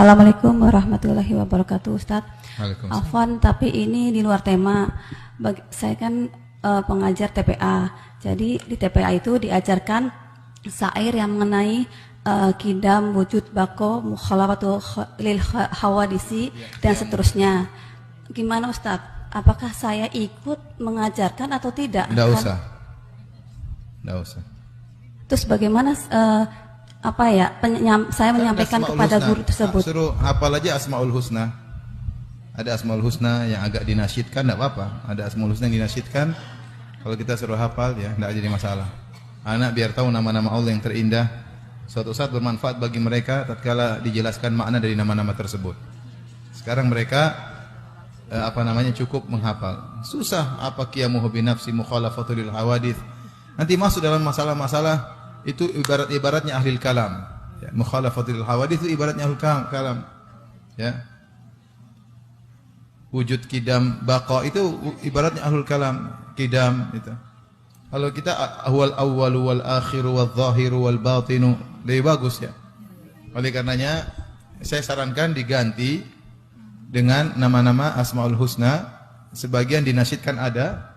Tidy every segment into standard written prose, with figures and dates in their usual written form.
Assalamualaikum warahmatullahi wabarakatuh, Ustadz. Waalaikumsalam. Afwan, tapi ini di luar tema. Saya kan pengajar TPA. Jadi di TPA itu diajarkan syair yang mengenai kidam, wujud, bako, mukhalafatul lil hawadisi, dan seterusnya. Gimana Ustadz? Apakah saya ikut mengajarkan atau tidak? Nggak usah. Nggak usah. Terus bagaimana saya menyampaikan kepada guru tersebut? Suruh hafal aja Asmaul Husna. Ada Asmaul Husna yang agak dinasyidkan, tidak apa-apa. Ada Asmaul Husna yang dinasyidkan. Kalau kita suruh hafal, ya tidak jadi masalah. Anak biar tahu nama-nama Allah yang terindah. Suatu saat bermanfaat bagi mereka tatkala dijelaskan makna dari nama-nama tersebut. Sekarang mereka cukup menghafal. Susah apa qiyamuhu binafsi mukhalafatul lil hawadits. Nanti masuk dalam masalah-masalah itu ibaratnya ahli kalam. Ya, mukhalafatul hawadits itu ibaratnya ahli kalam. Ya. Wujud kidam baqa itu ibaratnya ahlul kalam, kidam itu. Kalau kita huwal awwalu wal akhiru wal zahiru wal batinu, lebih bagus ya. Oleh karenanya saya sarankan diganti dengan nama-nama Asmaul Husna. Sebagian dinasyidkan ada.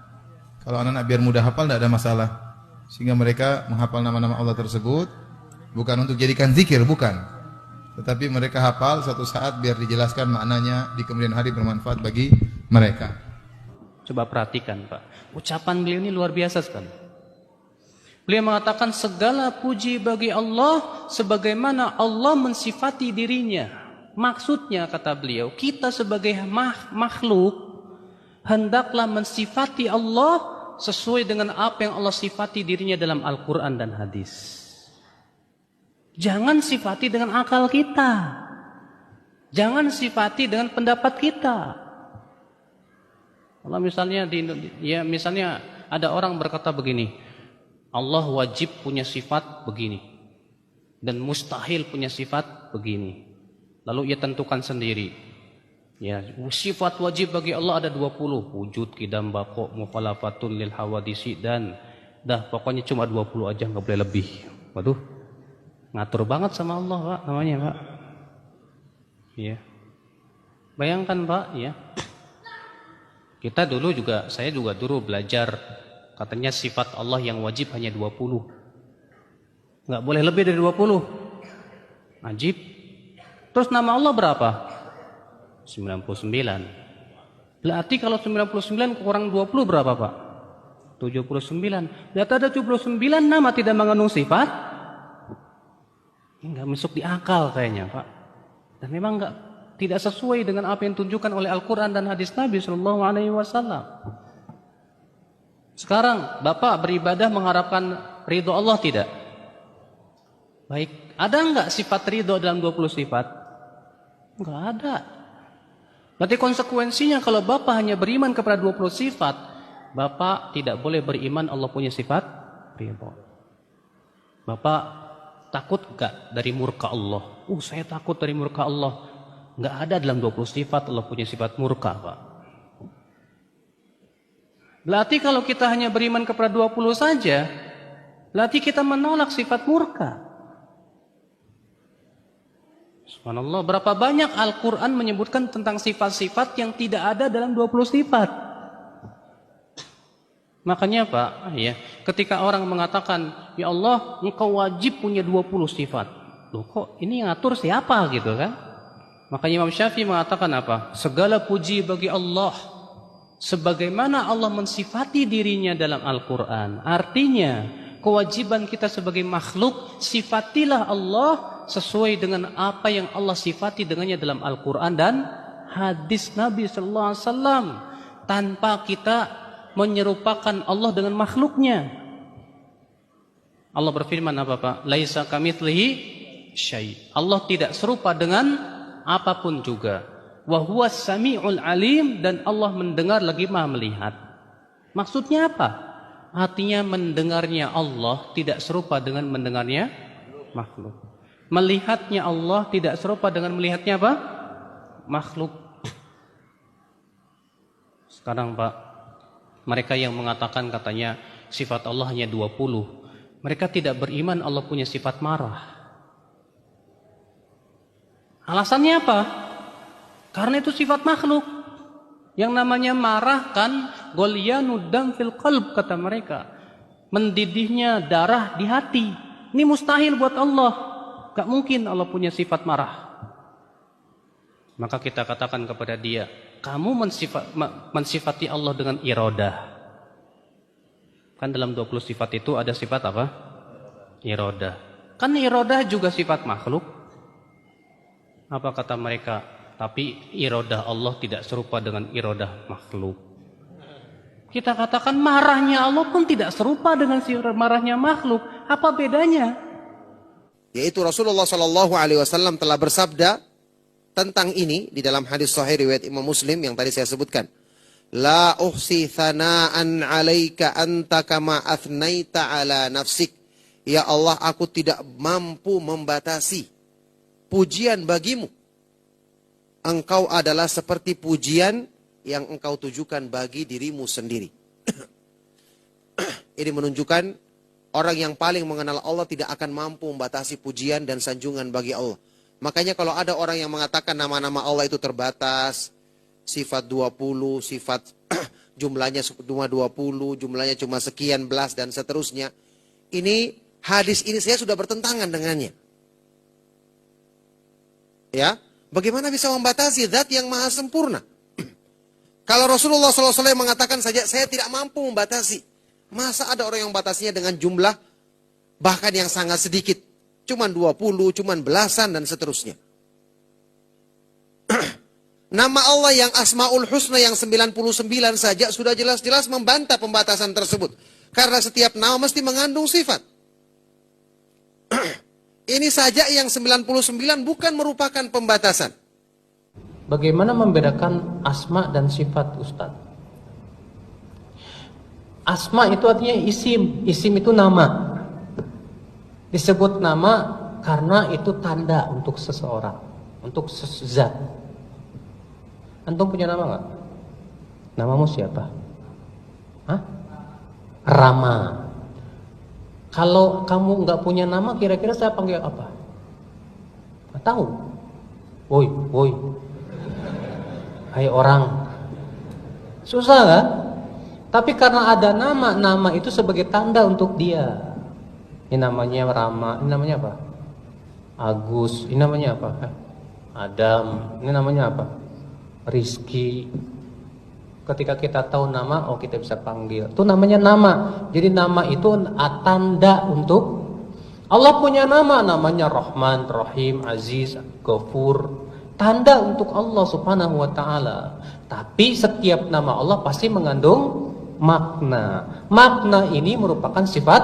Kalau anak-anak biar mudah hafal tidak ada masalah. Sehingga mereka menghafal nama-nama Allah tersebut bukan untuk jadikan zikir, bukan. Tetapi mereka hafal suatu saat biar dijelaskan maknanya di kemudian hari bermanfaat bagi mereka. Coba perhatikan Pak, ucapan beliau ini luar biasa sekali. Beliau mengatakan segala puji bagi Allah sebagaimana Allah mensifati dirinya. Maksudnya kata beliau, kita sebagai makhluk hendaklah mensifati Allah sesuai dengan apa yang Allah sifati dirinya dalam Al-Quran dan hadis. Jangan sifati dengan akal kita. Jangan sifati dengan pendapat kita. Kalau misalnya misalnya ada orang berkata begini, Allah wajib punya sifat begini dan mustahil punya sifat begini. Lalu ia tentukan sendiri. Ya, sifat wajib bagi Allah ada 20, wujud, qidam, baqo, mukhalafatul lil hawadisi, dan pokoknya cuma 20 aja, nggak boleh lebih. Waduh, ngatur banget sama Allah Pak, namanya Pak. Ya. Bayangkan Pak, ya. Saya juga dulu belajar, katanya sifat Allah yang wajib hanya 20. Nggak boleh lebih dari 20. Ajib. Terus nama Allah berapa? 99. Berarti kalau 99 kurang 20 berapa Pak? 79. Berarti ada 79 nama tidak mengandung sifat. Enggak masuk di akal kayaknya Pak. Dan memang tidak sesuai dengan apa yang ditunjukkan oleh Al-Quran dan hadis Nabi SAW. Sekarang Bapak beribadah mengharapkan ridho Allah tidak? Baik, ada enggak sifat ridho dalam 20 sifat? Enggak ada. Berarti konsekuensinya kalau Bapak hanya beriman kepada 20 sifat, Bapak tidak boleh beriman Allah punya sifat ridho. Bapak takut enggak dari murka Allah? Saya takut dari murka Allah. Enggak ada dalam 20 sifat Allah punya sifat murka, Pak. Berarti kalau kita hanya beriman kepada 20 saja, berarti kita menolak sifat murka. Subhanallah, berapa banyak Al-Quran menyebutkan tentang sifat-sifat yang tidak ada dalam 20 sifat. Makanya Pak, ya, ketika orang mengatakan, ya Allah, engkau wajib punya 20 sifat. Loh kok ini yang ngatur siapa gitu kan? Makanya Imam Syafi'i mengatakan apa? Segala puji bagi Allah sebagaimana Allah mensifati dirinya dalam Al-Quran. Artinya, kewajiban kita sebagai makhluk, sifatilah Allah sesuai dengan apa yang Allah sifati dengannya dalam Al-Quran dan hadis Nabi SAW, tanpa kita menyerupakan Allah dengan makhluknya. Allah berfirman apa Pak? Laisa kamitslihi syai'. Allah tidak serupa dengan apapun juga. Wa huwas sami'ul alim, dan Allah mendengar lagi Maha melihat. Maksudnya apa? Artinya mendengarnya Allah tidak serupa dengan mendengarnya makhluk. Melihatnya Allah tidak serupa dengan melihatnya apa? Makhluk. Sekarang Pak, mereka yang mengatakan katanya sifat Allah hanya 20, mereka tidak beriman Allah punya sifat marah. Alasannya apa? Karena itu sifat makhluk. Yang namanya marah kan ghalyanud dam fil qalb, kata mereka. Mendidihnya darah di hati. Ini mustahil buat Allah. Gak mungkin Allah punya sifat marah. Maka kita katakan kepada dia, kamu mensifati Allah dengan iradah. Kan dalam 20 sifat itu ada sifat apa? Iradah. Kan iradah juga sifat makhluk. Apa kata mereka? Tapi iradah Allah tidak serupa dengan iradah makhluk. Kita katakan marahnya Allah pun tidak serupa dengan marahnya makhluk. Apa bedanya? Yaitu Rasulullah SAW telah bersabda tentang ini di dalam hadis sahih riwayat Imam Muslim yang tadi saya sebutkan. La uhsi thana'an 'alaika anta kama athnaita 'ala nafsik. Ya Allah, aku tidak mampu membatasi pujian bagimu. Engkau adalah seperti pujian yang engkau tujukan bagi dirimu sendiri. Ini menunjukkan orang yang paling mengenal Allah tidak akan mampu membatasi pujian dan sanjungan bagi Allah. Makanya kalau ada orang yang mengatakan nama-nama Allah itu terbatas, sifat 20, sifat jumlahnya cuma 20, jumlahnya cuma sekian belas dan seterusnya. Ini hadis ini saya sudah bertentangan dengannya. Ya, bagaimana bisa membatasi zat yang maha sempurna? Kalau Rasulullah SAW mengatakan saja saya tidak mampu membatasi. Masa ada orang yang membatasinya dengan jumlah bahkan yang sangat sedikit. Cuman 20, cuman belasan dan seterusnya. Nama Allah yang Asmaul Husna yang 99 saja sudah jelas-jelas membantah pembatasan tersebut. Karena setiap nama mesti mengandung sifat. Ini saja yang 99 bukan merupakan pembatasan. Bagaimana membedakan asma dan sifat, Ustaz? Asma itu artinya isim. Isim itu nama. Disebut nama karena itu tanda untuk seseorang, untuk zat. Antum punya nama nggak? Namamu siapa? Hah? Rama. Kalau kamu nggak punya nama, kira-kira saya panggil apa? Nggak tahu. Woi, woi. Hai orang. Susah kan? Tapi karena ada nama, nama itu sebagai tanda untuk dia. Ini namanya Rama, ini namanya apa? Agus, ini namanya apa? Adam, ini namanya apa? Rizki. Ketika kita tahu nama, oh kita bisa panggil. Itu namanya nama. Jadi nama itu tanda untuk Allah punya nama, namanya Rahman, Rahim, Aziz, Ghafur. Tanda untuk Allah Subhanahu wa taala. Tapi setiap nama Allah pasti mengandung makna. Makna ini merupakan sifat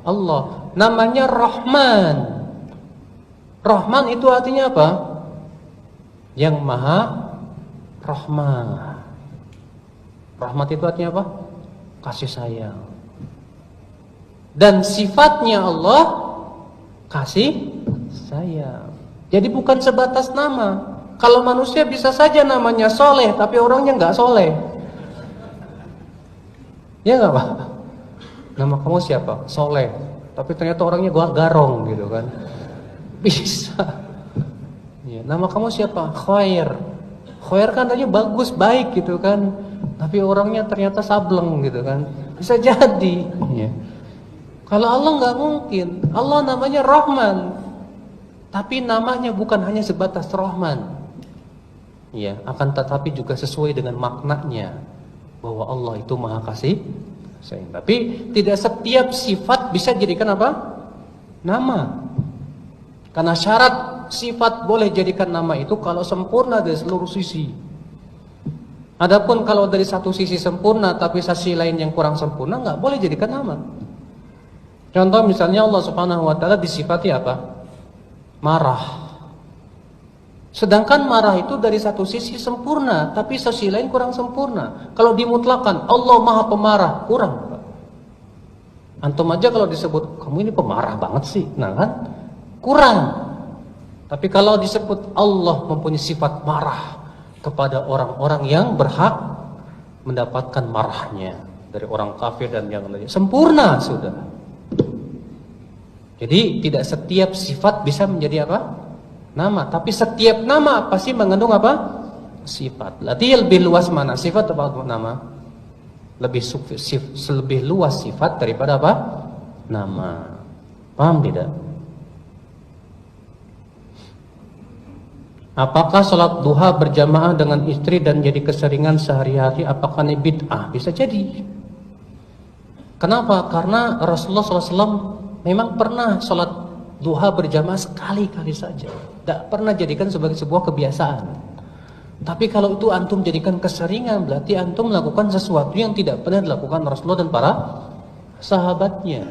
Allah. Namanya Rahman. Rahman itu artinya apa? Yang maha rahmah. Rahmat itu artinya apa? Kasih sayang. Dan sifatnya Allah kasih sayang. Jadi bukan sebatas nama. Kalau manusia bisa saja namanya soleh, tapi orangnya nggak soleh. Ya nggak Pak? Nama kamu siapa? Soleh. Tapi ternyata orangnya garong gitu kan. Bisa. Ya, nama kamu siapa? Khair. Khair kan tadinya bagus, baik gitu kan. Tapi orangnya ternyata sableng gitu kan. Bisa jadi. Ya. Kalau Allah nggak mungkin. Allah namanya Rahman. Tapi namanya bukan hanya sebatas Rahman. Ya, akan tetapi juga sesuai dengan maknanya. Bahwa Allah itu maha kasih sayang. Tapi tidak setiap sifat bisa jadikan apa? Nama. Karena syarat sifat boleh jadikan nama itu kalau sempurna dari seluruh sisi. Adapun kalau dari satu sisi sempurna tapi sisi lain yang kurang sempurna, nggak boleh jadikan nama. Contoh misalnya Allah Subhanahu wa taala disifati apa? Marah. Sedangkan marah itu dari satu sisi sempurna, tapi sisi lain kurang sempurna. Kalau dimutlakan Allah maha pemarah, kurang. Antum aja kalau disebut kamu ini pemarah banget sih, nah kan? Kurang. Tapi kalau disebut Allah mempunyai sifat marah kepada orang-orang yang berhak mendapatkan marahnya dari orang kafir dan yang lainnya, sempurna sudah. Jadi tidak setiap sifat bisa menjadi apa? nama, tapi setiap nama pasti mengandung apa? Sifat. Berarti lebih luas mana? Sifat atau nama? Lebih luas sifat daripada apa? Nama. Paham tidak? Apakah sholat duha berjamaah dengan istri dan jadi keseringan sehari-hari? Apakah ini bid'ah? Bisa jadi. Kenapa? Karena Rasulullah SAW memang pernah sholat duha berjamaah sekali-kali saja. Tidak pernah jadikan sebagai sebuah kebiasaan. Tapi kalau itu antum jadikan keseringan, berarti antum melakukan sesuatu yang tidak pernah dilakukan Rasulullah dan para sahabatnya.